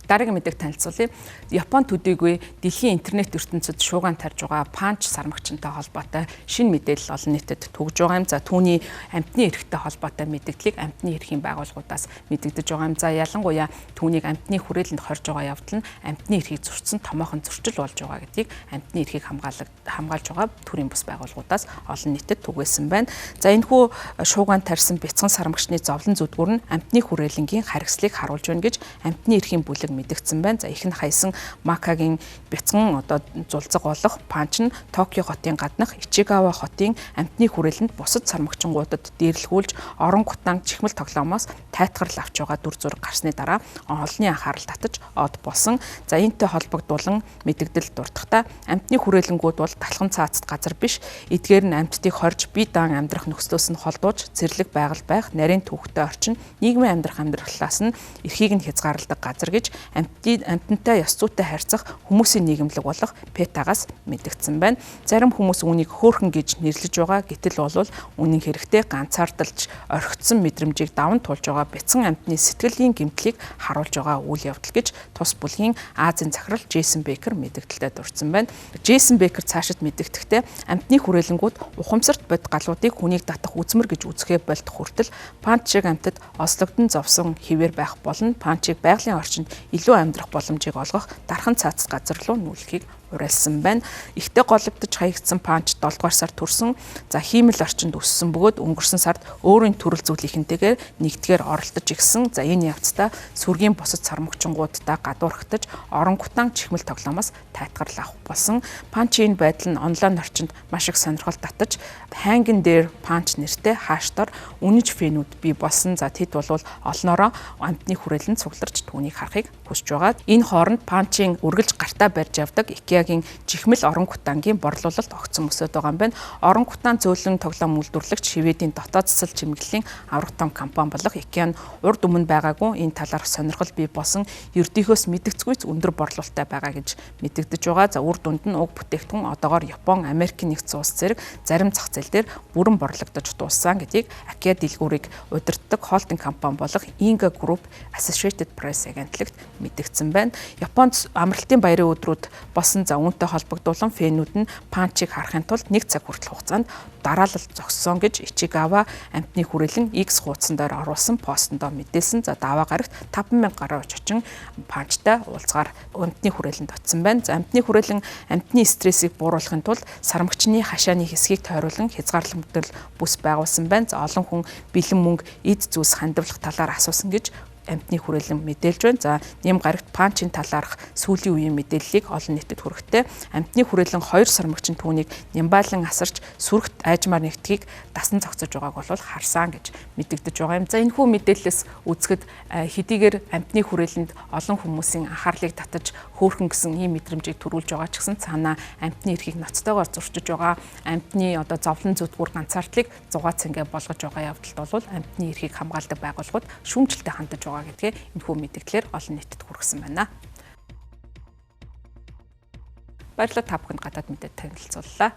Дараагийн мэдээг танилцуулъя. Япон төдийгүй дэлхийн интернет ертөнцид шууган тарж байгаа панч сармагчтай холбоотой шинэ мэдээлэл олон нийтэд түгж байгаа юм. За түүний амьтны эрхтэй холбоотой мэдээллийг амьтны эрхийн байгууллагуудаас мэдэгдэж байгаа юм. За ялангуяа түүнийг амьтны хүрээлэнд хорж байгаа явдал нь амьтны эрхийг зөрчсөн томоохон зөрчил болж байгаа гэдгийг амьтны эрхийг хамгаалж байгаа төрийн бус байгууллагуудаас олон нийтэд түгээсэн байна. За энэхүү шууган тарьсан бяцхан сармагчны зовлон зүдгүүр нь амьтны хүрээлэнгийн харгислыг харуулж байна гэж амьтны эрхийн бүлэг мэдэгдсэн байна. За ихэнх хаясан Макагийн бяцхан зулцаг болох панч нь Токио хотын гаднах Ичигава хотын амьтны хүрээлэнд бусад сармагчингуудад дээрлэхүүлж орон гутаан чихмэл тоглоомоос тайтгарл авч байгаа дүр зураг гарсны дараа олонний анхаарал татаж од болсон. За энэтэй холбогдуулан мэдэгдэл дуртахтаа амьтны хүрээлэнгүүд бол талхан цаацд газар биш, эдгээр нь амьтдыг хорж бие даан амьдрах нөхцлөөс нь холдууж зэрлэг байгаль байх, нарийн түүхтэй орчин, нийгмийн амьдралаас нь эрхийг нь хязгаарладаг газар гэж амьтантай ёс зүйтэй харьцах хүмүүсийн нийгэмлэг болох ПЭТА-гаас мэдэгдсэн байна. Зарим хүмүүс үүнийг хөөрхөн гэж нэрлэж байгаа. Гэтэл бол үнэн хэрэгтээ ганцаардалж орхигдсон мэдрэмжийг даван туулж байгаа бяцхан амьтны сэтгэлийн гэмтлийг харуулж байгаа үйл явдал гэж тус бүлгийн Азийн захирал Джейсон Бейкер мэдэгдэлтэй дурдсан байна. Джейсон Бейкер цаашид мэдэгдэхдээ амьтны хүрээлэнгүүд ухамсарт бод галуудыг хүнийг татах үзмэр гэж үзэхээ болдох хүртэл панч шиг амьтад ослогдсон зовсон хിവэр байх болно. Панчийг байгалийн орчинд илүү амьдрах боломжийг олгох дархан цаацд газар руу нүүлэхийг уриалсан байна. Ихтэй голөгдөж хаягдсан панч 7 дугаар сард төрсөн. За хиймэл орчинд өссөн бөгөөд өнгөрсөн сард өөрийн төрөл зүйлийнхэнтэйгээр нэгдгээр оролдож игсэн. За энэ явцдаа сүргийн босод сармагчингуудтай гадуурхтаж орон гутаан чихмэл тоглоомоос тайтгарл авах болсон. Панчийн байдал нь онлайн орчинд маш их сонирхол татаж Hangin дээр панч нэртэй хаштар үнэж фэнүүд бий болсон. За тэд бол олноороо амьтны хүрээлэнд цугларч түүнийг харахыг хүсэж байгаа. Энэ хооронд панчийн үргэлж гартаа барьж явдаг Икеагийн чихмэл орон гутаангийн борлуулалт огцон өсөд байгаа юм байна. Орон гутаан зөөлөн тоглоом үйлдвэрлэгч Шведийн дотоод засал чимэглэлийн аврах том компани болох Икеа нь урд өмнө байгаагүй энэ талаарх сонирхол бий болсон ердийнхөөс мэдэгцгүйц өндөр борлуулалттай байгаа гэж мэдэгдэж байгаа. За үр дүнд нь уг бүтээгдэхүүн одоогоор Япон, Америкийн нэгдсэн улс зэрэг зарим зах зээл дээр бүрэн борлогдож дууссан гэдгийг Акиа дэлгүүрийг удирддаг холдинг компани болох Inga Group Associated Press агентлагт мэдэгдсэн байна. Японд амралтын баярын өдрүүд босон за үүнтэй холбогдуулан фэнүүд нь панчийг харахын тулд 1 цаг хүртэл хугацаанд дараалал зогссон гэж Ичигава амьтны хүрээлэн X хуудсан дээр оруулсан постондоо мэдээлсэн. За даваа гарагт 5,000 гаруй очин панчтай уулзгаар амьтны хүрээлэнд очсон байна. За амьтны хүрээлэн амьтны стрессийг бууруулахын тулд сармагчны хашааны хэсгийг тойруулан хязгаарлагч бүс байгуулсан байна. За олон хүн бэлэн мөнгө эд зүйлс хандивлах талаар асуусан гэж амьтны хүрээлэн мэдээлж байна. За нэм гарагт панчийн талаарх сүүлийн үеийн мэдээллийг олон нийтэд хүрэхдээ амьтны хүрээлэн 2 сармагчин түүнийг нямбайлан асарч сүрэгт айжмаар нэгтгийг дасан зогсож байгааг бол харсан гэж мэдэгдэж байгаа юм. За энэхүү мэдээллээс үзэхэд хэдийгээр амьтны хүрээлэнд олон хүмүүсийн анхаарлыг татаж хөөрхөн гэсэн ийм мэдрэмжийг төрүүлж байгаа ч гэсэн цаанаа амьтны эрхийг ноцтойгоор зурчиж байгаа амьтны зовлон зүдгүүр ганцаардлыг зугаа цэнгэ болгож байгаа явдалд бол амьтны эрхийг хамгаалдаг байгууллагууд шүүмжлэлтэй хандаж байгаа гэдгээ энэхүү мэдээлэлээр олон нийтэд хүргэсэн байна. Баярлалаа та бүхэнд гадаад мэдээ танилцууллаа.